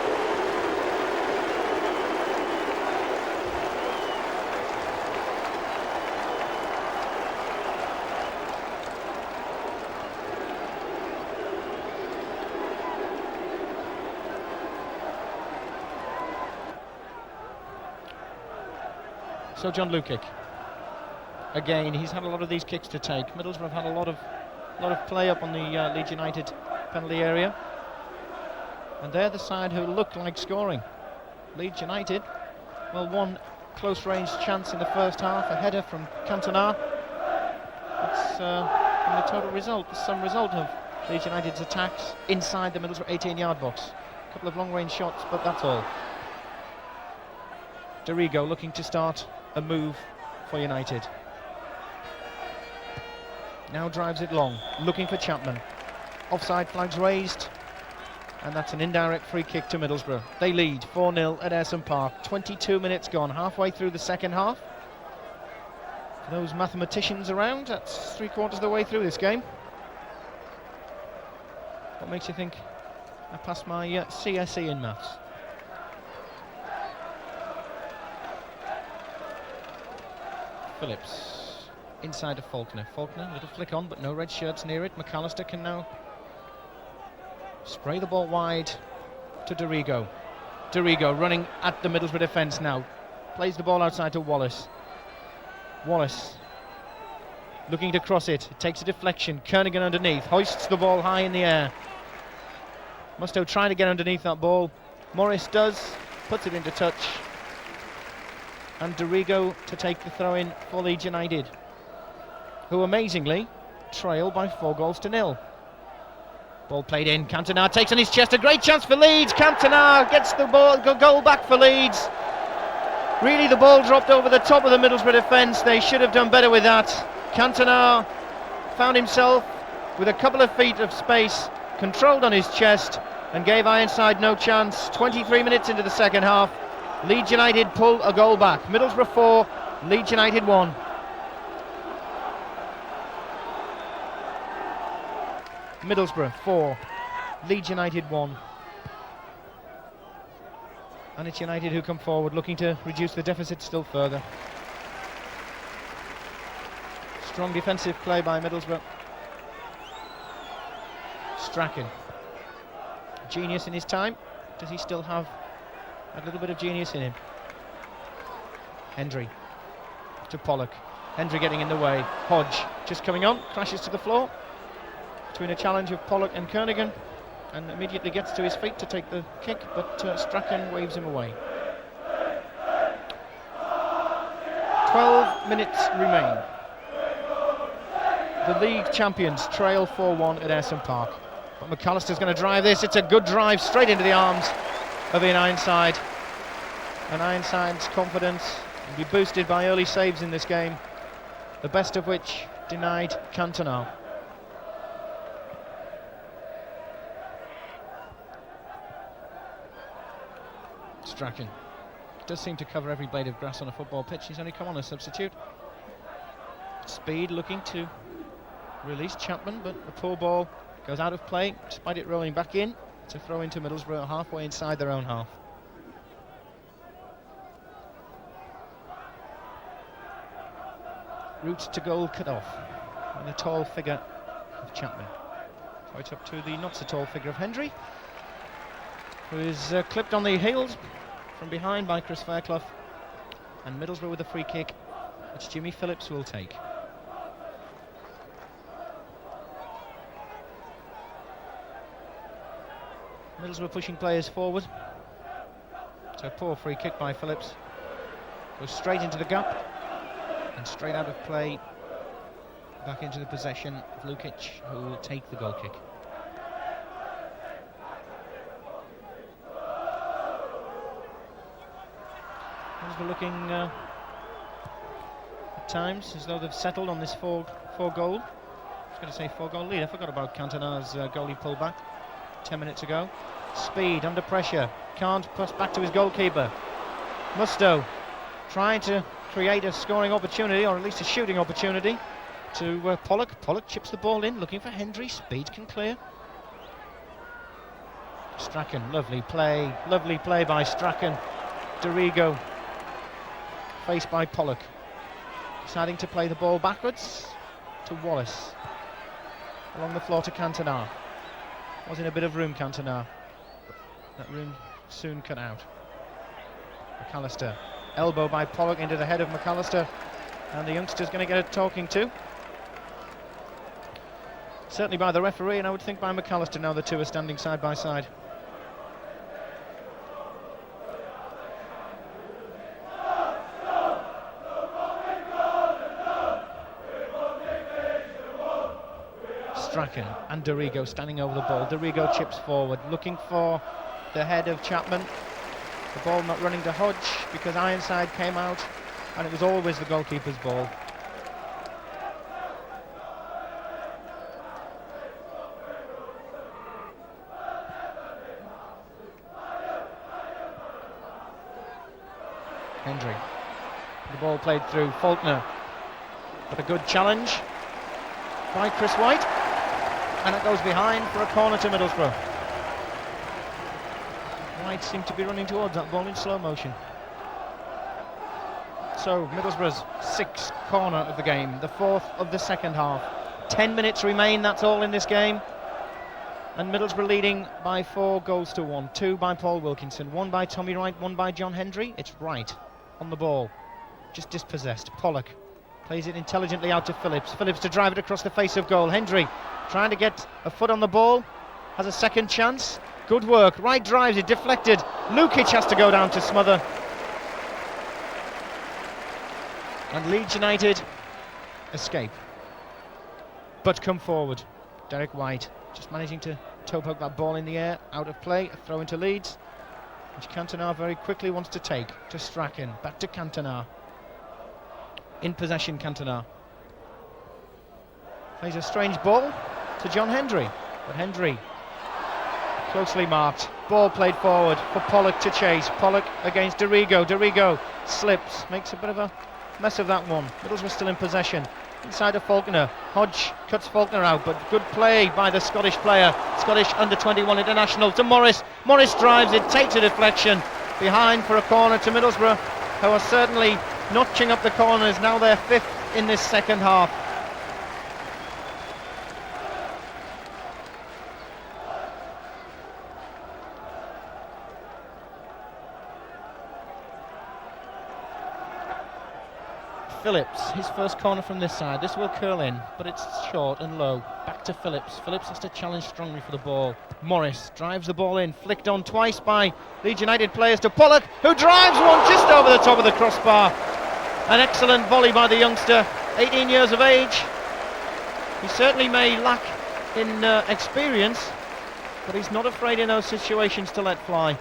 So John Lukic. Again, he's had a lot of these kicks to take. Middlesbrough have had a lot of play up on the Leeds United penalty area, and they're the side who look like scoring. Leeds United, well, one close-range chance in the first half, a header from Cantona. That's in the total result, the sum result of Leeds United's attacks inside the Middlesbrough 18-yard box. A couple of long-range shots, but that's all. Dorigo looking to start a move for United. Now drives it long, looking for Chapman. Offside flags raised, and that's an indirect free kick to Middlesbrough. They lead 4-0 at Ayresome Park. 22 minutes gone, halfway through the second half. For those mathematicians around, that's 3/4 of the way through this game. What makes you think I passed my CSE in maths? Phillips inside to Faulkner. Faulkner, little flick on, but no red shirts near it. McAllister can now spray the ball wide to Dorigo. Dorigo running at the Middlesbrough defence now. Plays the ball outside to Wallace. Wallace looking to cross it. It takes a deflection. Kernigan underneath. Hoists the ball high in the air. Mustoe trying to get underneath that ball. Morris does. Puts it into touch. And Dorigo to take the throw-in for Leeds United, who amazingly trail by 4-0. Ball played in, Cantona takes on his chest, a great chance for Leeds. Cantona gets the ball, goal back for Leeds. Really, the ball dropped over the top of the Middlesbrough defence. They should have done better with that. Cantona found himself with a couple of feet of space, controlled on his chest, and gave Ironside no chance. 23 minutes into the second half, Leeds United pull a goal back. Middlesbrough 4, Leeds United 1. Middlesbrough 4, Leeds United 1. And it's United who come forward, looking to reduce the deficit still further. Strong defensive play by Middlesbrough. Strachan. Genius in his time. Does he still have a little bit of genius in him? Hendry to Pollock. Hendry getting in the way. Hodge just coming on, crashes to the floor. Between a challenge of Pollock and Kernigan, and immediately gets to his feet to take the kick, but Strachan waves him away. 12 minutes remain. The league champions trail 4-1 at Ayresome Park. But McAllister's going to drive this. It's a good drive straight into the arms of Ian Ironside. And Ironside's confidence will be boosted by early saves in this game, the best of which denied Cantona. Strachan does seem to cover every blade of grass on a football pitch. He's only come on as substitute. Speed looking to release Chapman, but the poor ball goes out of play despite it rolling back in to throw into Middlesbrough halfway inside their own half. Route to goal cut off and the tall figure of Chapman. So it's up to the not so tall figure of Hendry, who is clipped on the heels from behind by Chris Fairclough, and Middlesbrough with a free kick which Jimmy Phillips will take. Middlesbrough pushing players forward. So a poor free kick by Phillips. Goes straight into the gap and straight out of play back into the possession of Lukic, who will take the goal kick. Middlesbrough looking at times as though they've settled on this four goal. I was going to say 4-goal lead. I forgot about Cantona's goalie pullback 10 minutes ago. Speed under pressure, can't pass back to his goalkeeper. Musto trying to create a scoring opportunity, or at least a shooting opportunity, to Pollock. Pollock chips the ball in, looking for Hendry. Speed can clear. Strachan, lovely play by Strachan. Dorigo faced by Pollock, deciding to play the ball backwards to Wallace. Along the floor to Cantona. Was in a bit of room, Cantona. That room soon cut out. McAllister, elbow by Pollock into the head of McAllister, and the youngster's going to get a talking to. Certainly by the referee, and I would think by McAllister now the two are standing side by side. Strachan and Dorigo standing over the ball. Dorigo chips forward, looking for the head of Chapman. The ball not running to Hodge because Ironside came out, and it was always the goalkeeper's ball. Hendry. The ball played through Faulkner, but a good challenge by Chris White, and it goes behind for a corner to Middlesbrough. White seemed to be running towards that ball in slow motion. So Middlesbrough's sixth corner of the game, the fourth of the second half. 10 minutes remain, that's all in this game. And Middlesbrough leading by 4-1. 2 by Paul Wilkinson, 1 by Tommy Wright, 1 by John Hendry. It's Wright on the ball, just dispossessed. Pollock plays it intelligently out to Phillips. Phillips to drive it across the face of goal. Hendry trying to get a foot on the ball, has a second chance. Good work. Wright drives it, deflected. Lukic has to go down to smother. And Leeds United escape, but come forward. Derek White just managing to toe poke that ball in the air, out of play. A throw into Leeds, which Cantona very quickly wants to take. To Strachan, back to Cantona. In possession, Cantona plays a strange ball to John Hendry, but Hendry Closely marked. Ball played forward for Pollock to chase. Pollock against Dorigo. Dorigo slips, makes a bit of a mess of that one. Middlesbrough still in possession. Inside of Faulkner. Hodge cuts Faulkner out, but good play by the Scottish player. Scottish under-21 international to Morris. Morris drives it, takes a deflection. Behind for a corner to Middlesbrough, who are certainly notching up the corners. Now they're fifth in this second half. Phillips, his first corner from this side. This will curl in, but it's short and low. Back to Phillips. Phillips has to challenge strongly for the ball. Morris drives the ball in, flicked on twice by Leeds United players to Pollock, who drives one just over the top of the crossbar. An excellent volley by the youngster, 18 years of age. He certainly may lack in experience, but he's not afraid in those situations to let fly.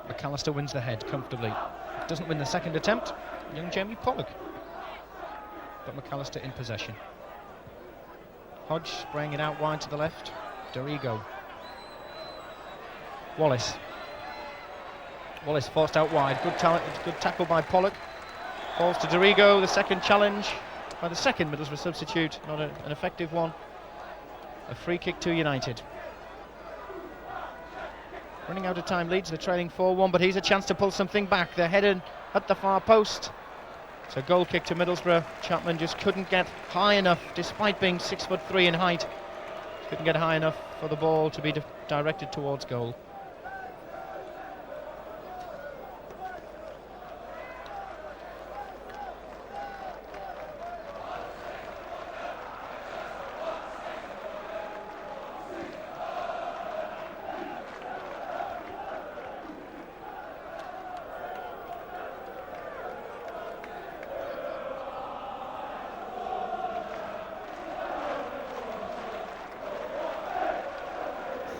McAllister wins the head comfortably. Doesn't win the second attempt, young Jamie Pollock. But McAllister in possession. Hodge spraying it out wide to the left. Dorigo. Wallace. Wallace forced out wide. Good tackle by Pollock. Falls to Dorigo. The second challenge by the second Middlesbrough substitute. Not an effective one. A free kick to United. Running out of time, Leeds, they're trailing 4-1, but here's a chance to pull something back. They're headed at the far post. It's a goal kick to Middlesbrough. Chapman just couldn't get high enough, despite being 6'3" in height. Couldn't get high enough for the ball to be directed towards goal.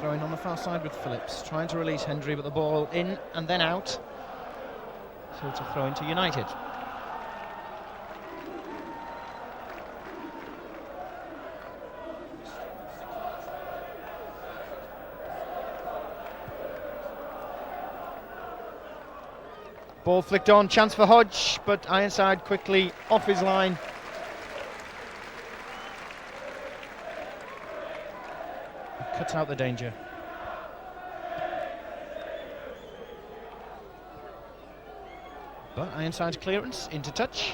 Throwing on the far side with Phillips, trying to release Hendry, but the ball in and then out. So it's a throw into United. Ball flicked on, chance for Hodge, but Ironside quickly off his line. Cuts out the danger. But Ironside's clearance into touch,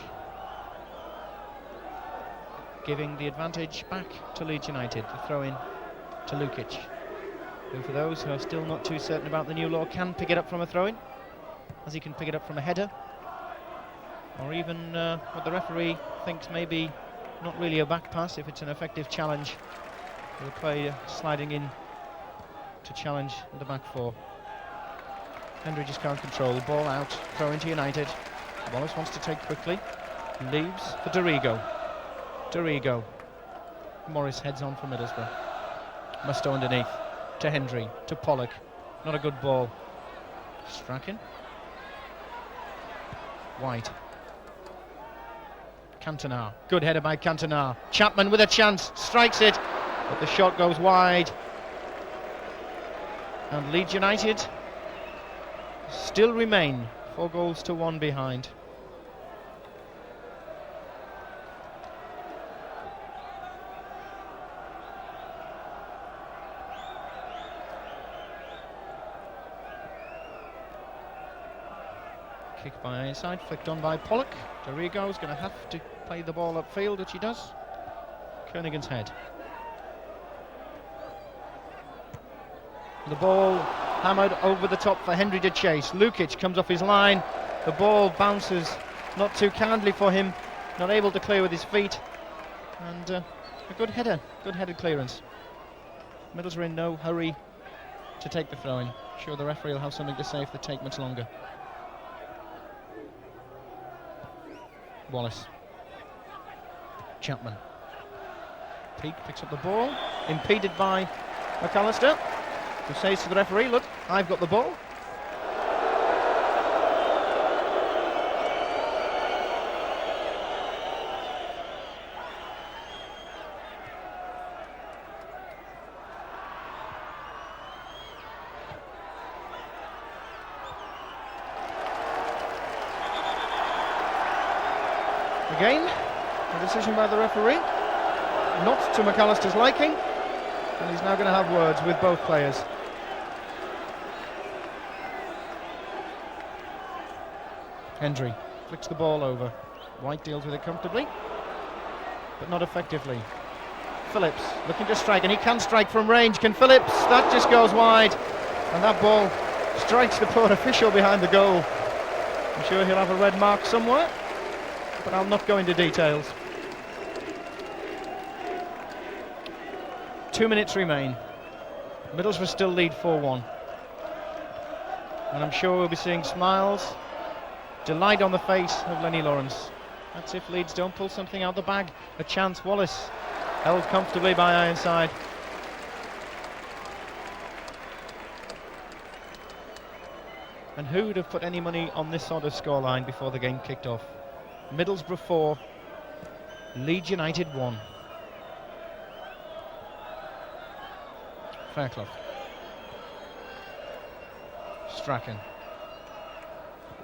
giving the advantage back to Leeds United. The throw in to Lukic, who, for those who are still not too certain about the new law, can pick it up from a throw in, as he can pick it up from a header, or even what the referee thinks may be not really a back pass if it's an effective challenge. The player sliding in to challenge the back four. Hendry just can't control. Ball out, throw into United. Wallace wants to take quickly. Leaves for Dorigo. Dorigo. Morris heads on for Middlesbrough. Musto underneath to Hendry, to Pollock. Not a good ball. Strachan. White. Cantona. Good header by Cantona. Chapman with a chance, strikes it, but the shot goes wide. And Leeds United still remain 4-1 behind. Kick by inside, flicked on by Pollock. Dorigo's going to have to play the ball upfield, which he does. Kernaghan's head. The ball hammered over the top for Hendry to chase. Lukic comes off his line. The ball bounces not too kindly for him. Not able to clear with his feet. And a good header, good headed clearance. Middlesbrough in no hurry to take the throw-in. Sure, the referee will have something to say if they take much longer. Wallace. Chapman. Peake picks up the ball, impeded by McAllister, who says to the referee, look, I've got the ball. Again, a decision by the referee, not to McAllister's liking, and he's now going to have words with both players. Hendry flicks the ball over. White deals with it comfortably, but not effectively. Phillips looking to strike, and he can strike from range. Can Phillips? That just goes wide, and that ball strikes the poor official behind the goal. I'm sure he'll have a red mark somewhere, but I'll not go into details. 2 minutes remain. Middlesbrough still lead 4-1. And I'm sure we'll be seeing smiles, delight on the face of Lenny Lawrence. That's if Leeds don't pull something out the bag. A chance. Wallace held comfortably by Ironside. And who would have put any money on this sort of scoreline before the game kicked off? Middlesbrough 4, Leeds United 1. Fairclough. Strachan.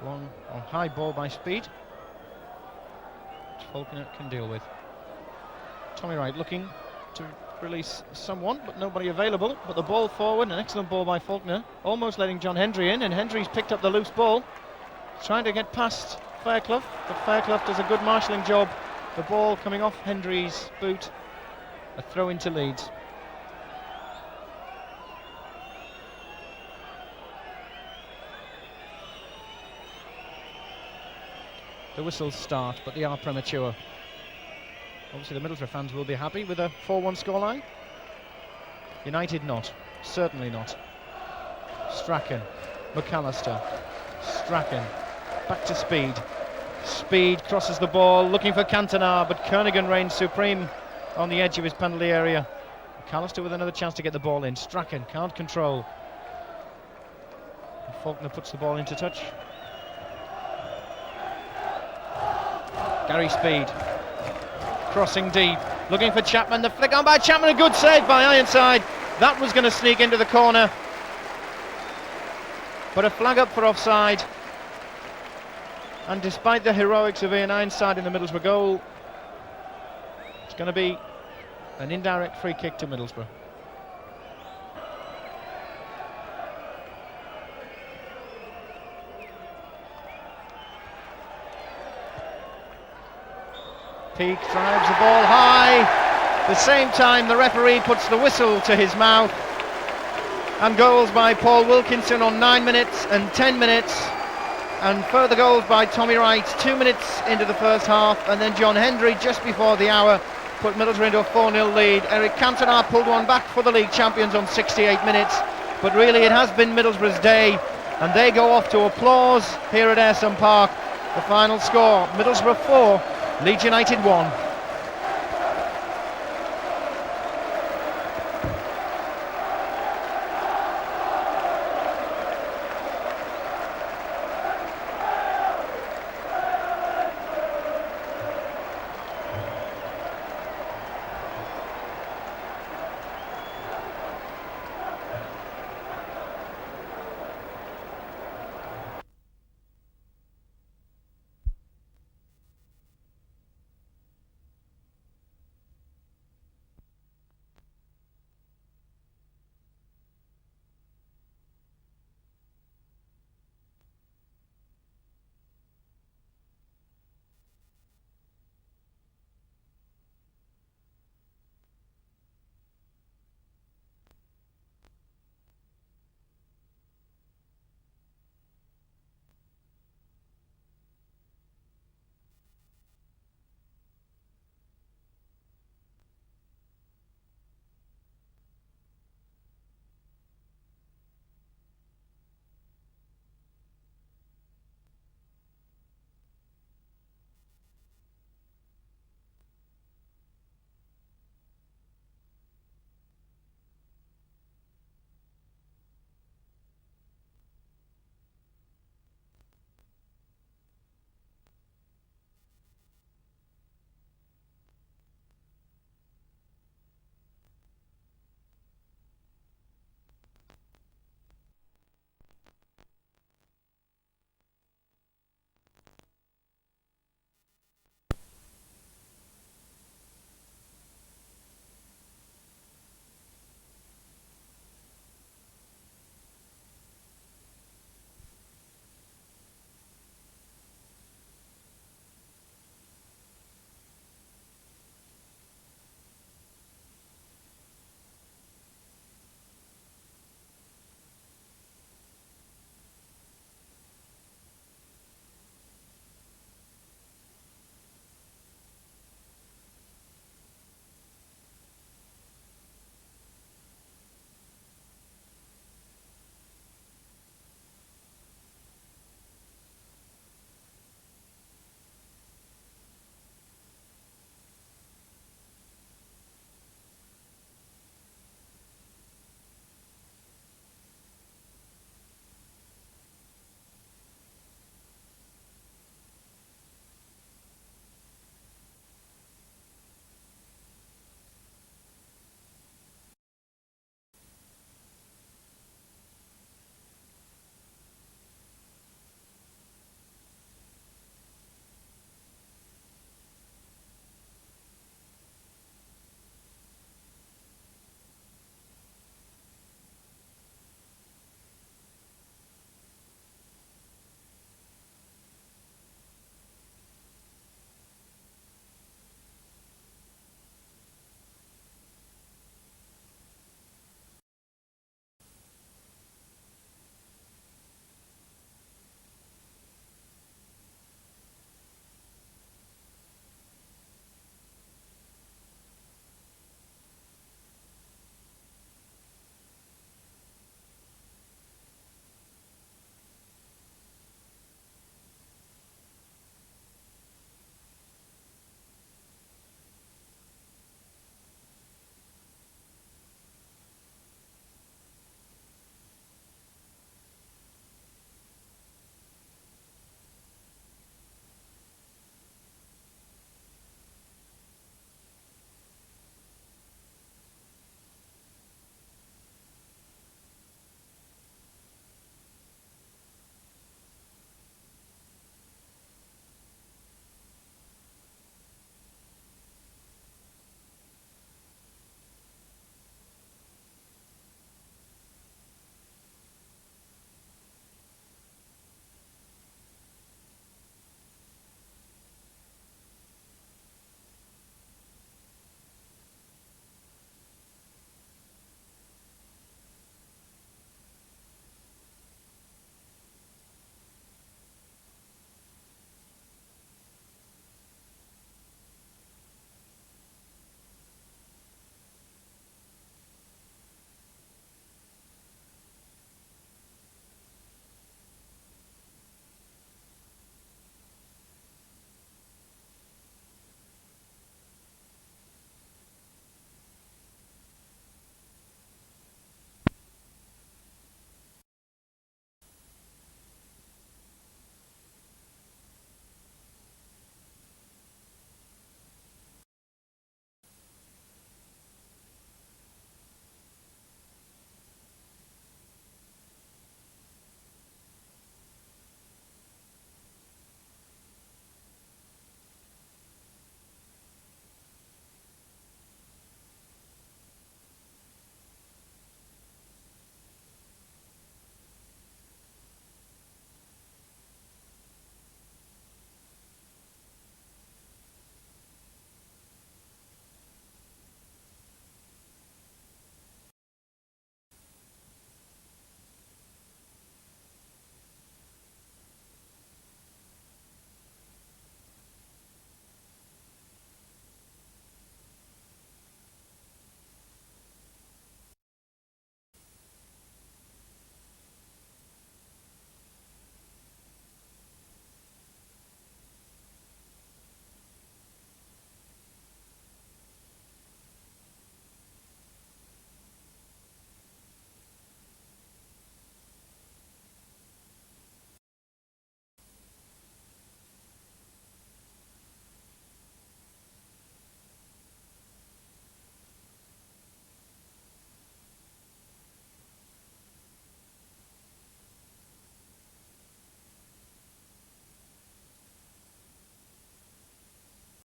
Long or high ball by Speed, which Faulkner can deal with. Tommy Wright looking to release someone, but nobody available. But the ball forward, an excellent ball by Faulkner, almost letting John Hendry in, and Hendry's picked up the loose ball, trying to get past Fairclough, but Fairclough does a good marshalling job. The ball coming off Hendry's boot, a throw into Leeds. The whistles start, but they are premature. Obviously the Middlesbrough fans will be happy with a 4-1 scoreline. United not, certainly not. Strachan, McAllister, Strachan, back to Speed. Speed crosses the ball, looking for Cantona, but Kernigan reigns supreme on the edge of his penalty area. McAllister with another chance to get the ball in. Strachan can't control. And Faulkner puts the ball into touch. Gary Speed, crossing deep, looking for Chapman, the flick on by Chapman, a good save by Ironside. That was going to sneak into the corner, but a flag up for offside. And despite the heroics of Ian Ironside in the Middlesbrough goal, it's going to be an indirect free kick to Middlesbrough. Peake drives the ball high. At the same time, the referee puts the whistle to his mouth. And goals by Paul Wilkinson on 9 minutes and 10 minutes. And further goals by Tommy Wright 2 minutes into the first half. And then John Hendry just before the hour put Middlesbrough into a 4-0 lead. Eric Cantona pulled one back for the league champions on 68 minutes. But really it has been Middlesbrough's day. And they go off to applause here at Ayresome Park. The final score, Middlesbrough 4, Leeds United 1.